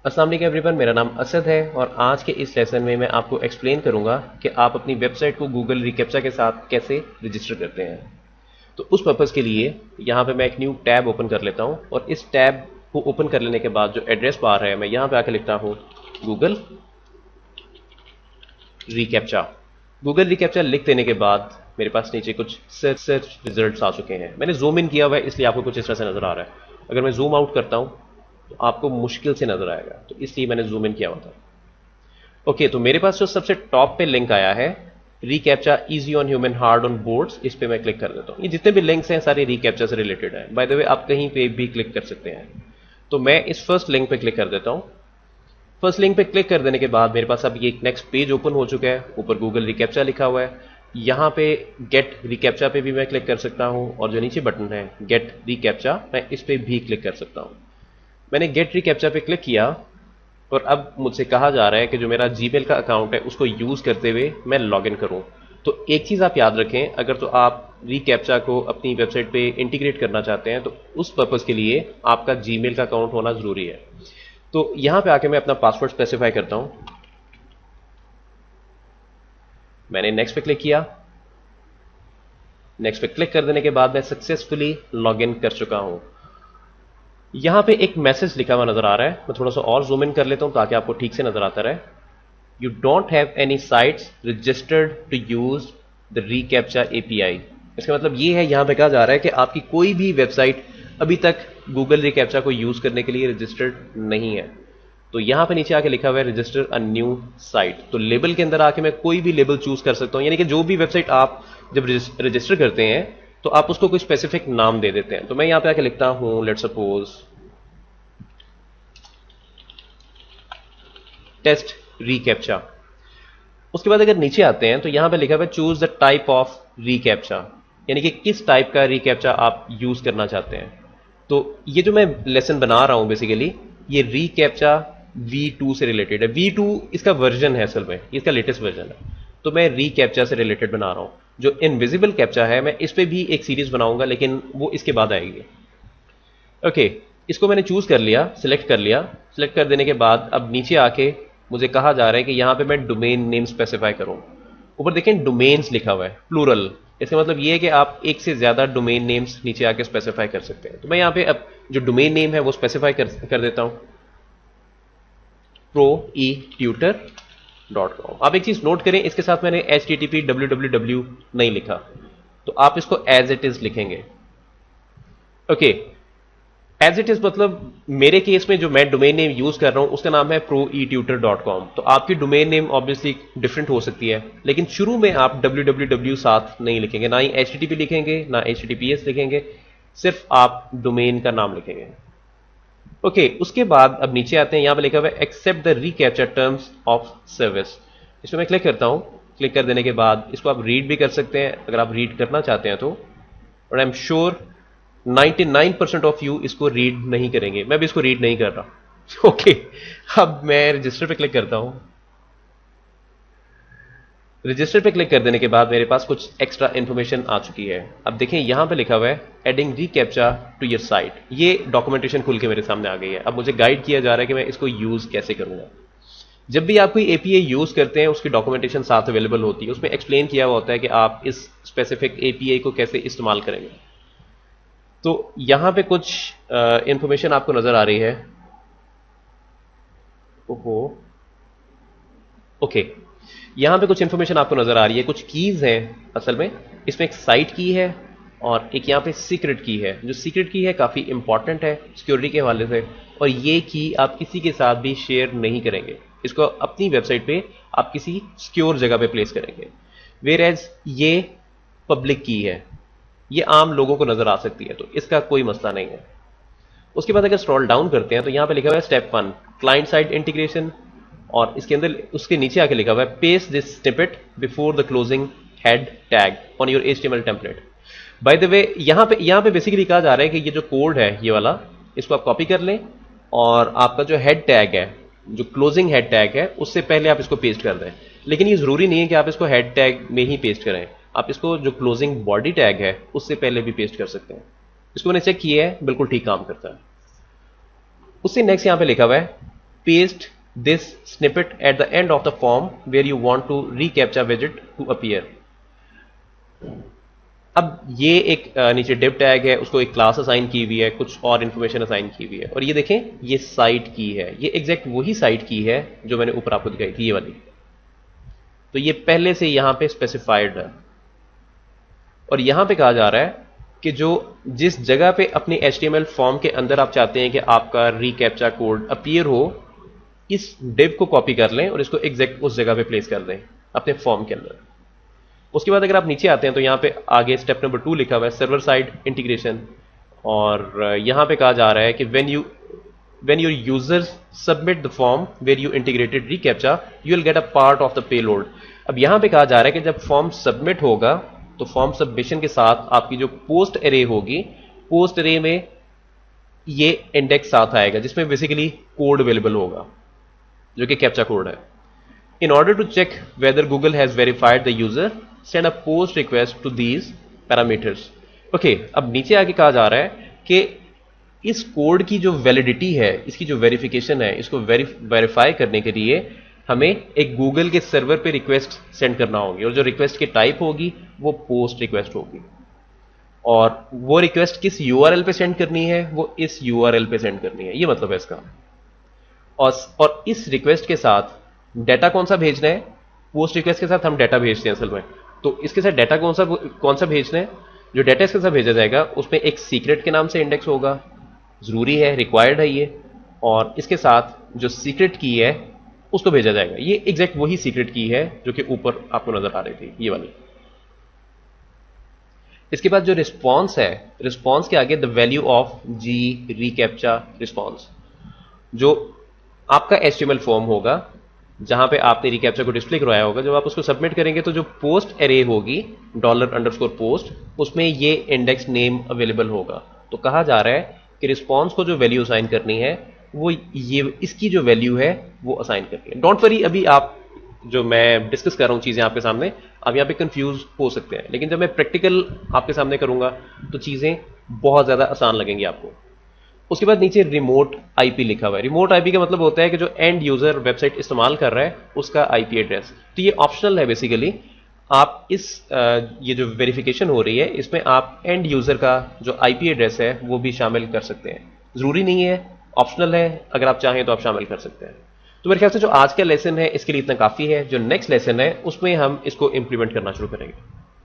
अस्सलाम वालेकुम एवरीवन, मेरा नाम असद है और आज के इस लेसन में मैं आपको एक्सप्लेन करूंगा कि आप अपनी वेबसाइट को गूगल रिकैप्चा के साथ कैसे रजिस्टर करते हैं। तो उस पर्पज़ के लिए यहाँ पे मैं एक न्यू टैब ओपन कर लेता हूँ और इस टैब को ओपन कर लेने के बाद जो एड्रेस बार है मैं यहाँ पे आके लिखता हूँ गूगल रिकैप्चा। गूगल रिकैप्चा लिख देने के बाद मेरे पास नीचे कुछ सर्च रिजल्ट्स आ चुके हैं। मैंने जूम इन किया हुआ है इसलिए आपको कुछ इस तरह से नजर आ रहा है। अगर मैं जूम आउट करता हूँ तो आपको मुश्किल से नजर आएगा, तो इसलिए मैंने जूम इन किया हुआ था। ओके, तो मेरे पास जो सबसे टॉप पे लिंक आया है reCAPTCHA easy on human hard on boards, इस पे मैं क्लिक कर देता हूँ। ये जितने भी लिंक्स हैं सारे रिकैप्चा से रिलेटेड हैं। बाय द वे आप कहीं पे भी क्लिक कर सकते हैं। तो मैं इस फर्स्ट लिंक पे क्लिक कर देता हूँ। फर्स्ट लिंक पे क्लिक कर देने के बाद मेरे पास अब ये एक नेक्स्ट पेज ओपन हो चुका है। ऊपर गूगल रिकैप्चा लिखा हुआ है। यहाँ पे गेट रिकैप्चा पे भी मैं क्लिक कर सकता हूँ और जो नीचे बटन है गेट रिकैप्चा, मैं इस पे भी क्लिक कर सकता हूँ। मैंने गेट रिकैप्चा पे क्लिक किया और अब मुझसे कहा जा रहा है कि जो मेरा जीमेल का अकाउंट है उसको यूज करते हुए मैं लॉग इन करूं। तो एक चीज आप याद रखें, अगर तो आप रिकैप्चा को अपनी वेबसाइट पे इंटीग्रेट करना चाहते हैं तो उस पर्पज के लिए आपका जीमेल का अकाउंट होना जरूरी है। तो यहां पे आके मैं अपना पासवर्ड स्पेसिफाई करता हूं। मैंने नेक्स्ट पे क्लिक किया। नेक्स्ट पे क्लिक कर देने के बाद मैं सक्सेसफुली लॉग इन कर चुका हूं। यहां पे एक मैसेज लिखा हुआ नजर आ रहा है। मैं थोड़ा सा और जूम इन कर लेता हूं ताकि आपको ठीक से नजर आता रहे। You don't have any sites registered to use the recaptcha API. इसका मतलब ये है, यहां पे कहा जा रहा है कि आपकी कोई भी वेबसाइट अभी तक गूगल रिकैप्चा को यूज करने के लिए रजिस्टर्ड नहीं है। तो यहां पे नीचे आके लिखा हुआ है रजिस्टर अ न्यू साइट। तो लेबल के अंदर आके मैं कोई भी लेबल चूज कर सकता हूं, यानी कि जो भी वेबसाइट आप जब रजिस्टर करते हैं तो आप उसको कोई स्पेसिफिक नाम दे देते हैं। तो मैं यहां पे आके लिखता हूं लेट्स सपोज टेस्ट रिकैप्चा। उसके बाद अगर नीचे आते हैं तो यहां पे लिखा हुआ है choose the type of reCAPTCHA, यानी कि किस टाइप का रिकैप्चा आप यूज करना चाहते हैं। तो ये जो मैं लेसन बना रहा हूं बेसिकली ये रिकैप्चा V2 से रिलेटेड है। V2 इसका वर्जन है, असल में इसका लेटेस्ट वर्जन है। तो मैं रिकैप्चा से रिलेटेड बना रहा हूं। जो इनविजिबल कैप्चा है मैं इस पे भी एक सीरीज बनाऊंगा, लेकिन वो इसके बाद आएगी। ओके, इसको मैंने चूज कर लिया, सिलेक्ट कर लिया। सिलेक्ट कर देने के बाद अब नीचे आके मुझे कहा जा रहा है कि यहां पे मैं डोमेन नेम स्पेसिफाई करूं। ऊपर देखें डोमेन्स लिखा हुआ है प्लूरल। इसका मतलब ये है कि आप एक से ज्यादा डोमेन नेम्स नीचे आके स्पेसिफाई कर सकते हैं। तो मैं यहां पे अब जो डोमेन नेम है वो स्पेसिफाई कर देता हूं, proetutor.com। आप एक चीज नोट करें, इसके साथ मैंने http www नहीं लिखा, तो आप इसको एज इट इज लिखेंगे। ओके, एज इट इज मतलब मेरे केस में जो मैं डोमेन नेम यूज कर रहा हूं उसका नाम है proetutor.com। तो आपकी डोमेन नेम ऑब्वियसली डिफरेंट हो सकती है, लेकिन शुरू में आप www साथ नहीं लिखेंगे, ना ही http लिखेंगे ना https लिखेंगे, सिर्फ आप डोमेन का नाम लिखेंगे। ओके, उसके बाद अब नीचे आते हैं। यहां पर लिखा हुआ है accept the recaptcha terms of service. इसमें मैं क्लिक करता हूं। क्लिक कर देने के बाद इसको आप रीड भी कर सकते हैं अगर आप रीड करना चाहते हैं तो, और I am sure 99% of you इसको रीड नहीं करेंगे। मैं भी इसको रीड नहीं कर रहा। ओके, अब मैं रजिस्टर पे क्लिक करता हूं। रजिस्टर पे क्लिक कर देने के बाद मेरे पास कुछ एक्स्ट्रा इंफॉर्मेशन आ चुकी है। अब देखें यहां पे लिखा हुआ है adding recaptcha to your site. ये डॉक्यूमेंटेशन खुल के मेरे सामने आ गई है। अब मुझे गाइड किया जा रहा है कि मैं इसको यूज कैसे करूंगा। जब भी आप कोई एपीआई यूज करते हैं उसकी डॉक्यूमेंटेशन साथ अवेलेबल होती है, उसमें एक्सप्लेन किया हुआ होता है कि आप इस स्पेसिफिक एपीआई को कैसे इस्तेमाल करेंगे। तो यहां पे कुछ इंफॉर्मेशन आपको नजर आ रही है। ओहो, ओके, यहां पे कुछ इंफॉर्मेशन आपको नजर आ रही है, कुछ कीज हैं असल में। इसमें एक साइट की है और एक यहां पे सीक्रेट की है। जो सीक्रेट की है काफी इंपॉर्टेंट है सिक्योरिटी के हवाले से, और ये की आप किसी के साथ भी शेयर नहीं करेंगे। इसको अपनी वेबसाइट पे आप किसी सिक्योर जगह पे प्लेस करेंगे। वेयर एज ये पब्लिक की है, ये आम लोगों को नजर आ सकती है, तो इसका कोई मसला नहीं है। उसके बाद अगर स्क्रॉल डाउन करते हैं तो यहां पे लिखा हुआ है स्टेप 1 क्लाइंट साइड इंटीग्रेशन, और इसके अंदर उसके नीचे आके लिखा हुआ है paste this snippet before the closing head tag on your HTML template. By the way यहां पे बेसिकली कहा जा रहा है कि ये जो कोड है ये वाला, इसको आप कॉपी कर लें और आपका जो हेड टैग है, जो क्लोजिंग हेड टैग है, उससे पहले आप इसको पेस्ट कर दें। लेकिन ये जरूरी नहीं है कि आप इसको हेड टैग में ही पेस्ट करें, आप इसको जो क्लोजिंग बॉडी टैग है उससे पहले भी पेस्ट कर सकते हैं। इसको मैंने चेक किया है, बिल्कुल ठीक काम करता है। उससे नेक्स्ट यहां पे लिखा हुआ है paste this snippet at the end of the form where you want to reCAPTCHA widget to appear. अब ये एक नीचे div टैग है, उसको एक क्लास असाइन की हुई है, कुछ और इन्फॉर्मेशन असाइन की हुई है, और ये देखें ये साइट की है, ये एग्जैक्ट वही साइट की है जो मैंने ऊपर आपको दिखाई थी, ये वाली। तो ये पहले से यहां पे स्पेसिफाइड है, और यहां पे कहा जा रहा है कि जो जिस जगह पे अपने HTML फॉर्म के अंदर आप चाहते हैं कि आपका रिकैप्चा कोड अपीयर हो, इस डिव को कॉपी कर लें और इसको एग्जैक्ट उस जगह पे प्लेस कर दें अपने फॉर्म के अंदर। उसके बाद अगर आप नीचे आते हैं तो यहां पे आगे स्टेप नंबर 2 लिखा हुआ है सर्वर साइड इंटीग्रेशन, और यहां पे कहा जा रहा है कि when your users submit the form where you integrated reCAPTCHA you will get a part of the payload। अब यहां पे कहा जा रहा है कि जब फॉर्म सबमिट होगा तो फॉर्म सबमिशन के साथ आपकी जो पोस्ट एरे होगी, पोस्ट एरे में ये इंडेक्स साथ आएगा जिसमें बेसिकली कोड अवेलेबल होगा जो कि कैप्चा कोड है। In order to check whether Google has verified the user send a post request to these parameters. Okay, अब नीचे आके कहा जा रहा है कि इस कोड की जो वैलिडिटी है, इसकी जो वेरिफिकेशन है, इसको वेरीफाई करने के लिए हमें एक गूगल के सर्वर पे रिक्वेस्ट सेंड करना होगी, और जो रिक्वेस्ट की टाइप होगी वो पोस्ट रिक्वेस्ट होगी, और वो रिक्वेस्ट किस यूआरएल पे सेंड करनी है, वो इस यूआरएल पे सेंड करनी है, ये मतलब है इसका। और इस रिक्वेस्ट के साथ डाटा कौन सा भेजना है, पोस्ट रिक्वेस्ट के साथ हम डाटा भेजते हैं असल में, तो इसके साथ डाटा कौन सा भेजना है, जो डाटा इसके साथ भेजा जाएगा उसमें एक सीक्रेट के नाम से इंडेक्स होगा, जरूरी है, रिक्वायर्ड है ये, और इसके साथ जो सीक्रेट की है उसको भेजा जाएगा। ये एग्जैक्ट वही सीक्रेट की है जो कि ऊपर आपको नजर आ रही थी, ये वाली। इसके बाद जो रिस्पॉन्स है, रिस्पॉन्स के आगे the value of g recaptcha response, जो आपका HTML फॉर्म होगा जहां पे आपने रिकैप्चा को डिस्प्ले करवाया होगा, जब आप उसको सबमिट करेंगे तो जो पोस्ट एरे होगी $_पोस्ट, उसमें ये इंडेक्स नेम अवेलेबल होगा। तो कहा जा रहा है कि रिस्पॉन्स को जो वैल्यू असाइन करनी है वो ये इसकी जो वैल्यू है वो असाइन करनी है। डोंट वरी, अभी आप जो मैं डिस्कस कर रहा हूं चीजें आपके सामने, आप यहां पे कंफ्यूज हो सकते हैं, लेकिन जब मैं प्रैक्टिकल आपके सामने करूंगा तो चीजें बहुत ज्यादा आसान लगेंगी आपको। उसके बाद नीचे रिमोट आईपी लिखा हुआ है। रिमोट आईपी का मतलब होता है कि जो एंड यूजर वेबसाइट इस्तेमाल कर रहा है उसका आईपी एड्रेस। तो ये ऑप्शनल है बेसिकली, आप ये जो वेरिफिकेशन हो रही है इसमें आप एंड यूजर का जो आईपी एड्रेस है वो भी शामिल कर सकते हैं, जरूरी नहीं है, ऑप्शनल है, अगर आप चाहें तो आप शामिल कर सकते हैं। तो मेरे ख्याल से जो आज का लेसन है इसके लिए इतना काफी है। जो नेक्स्ट लेसन है उसमें हम इसको इंप्लीमेंट करना शुरू करेंगे।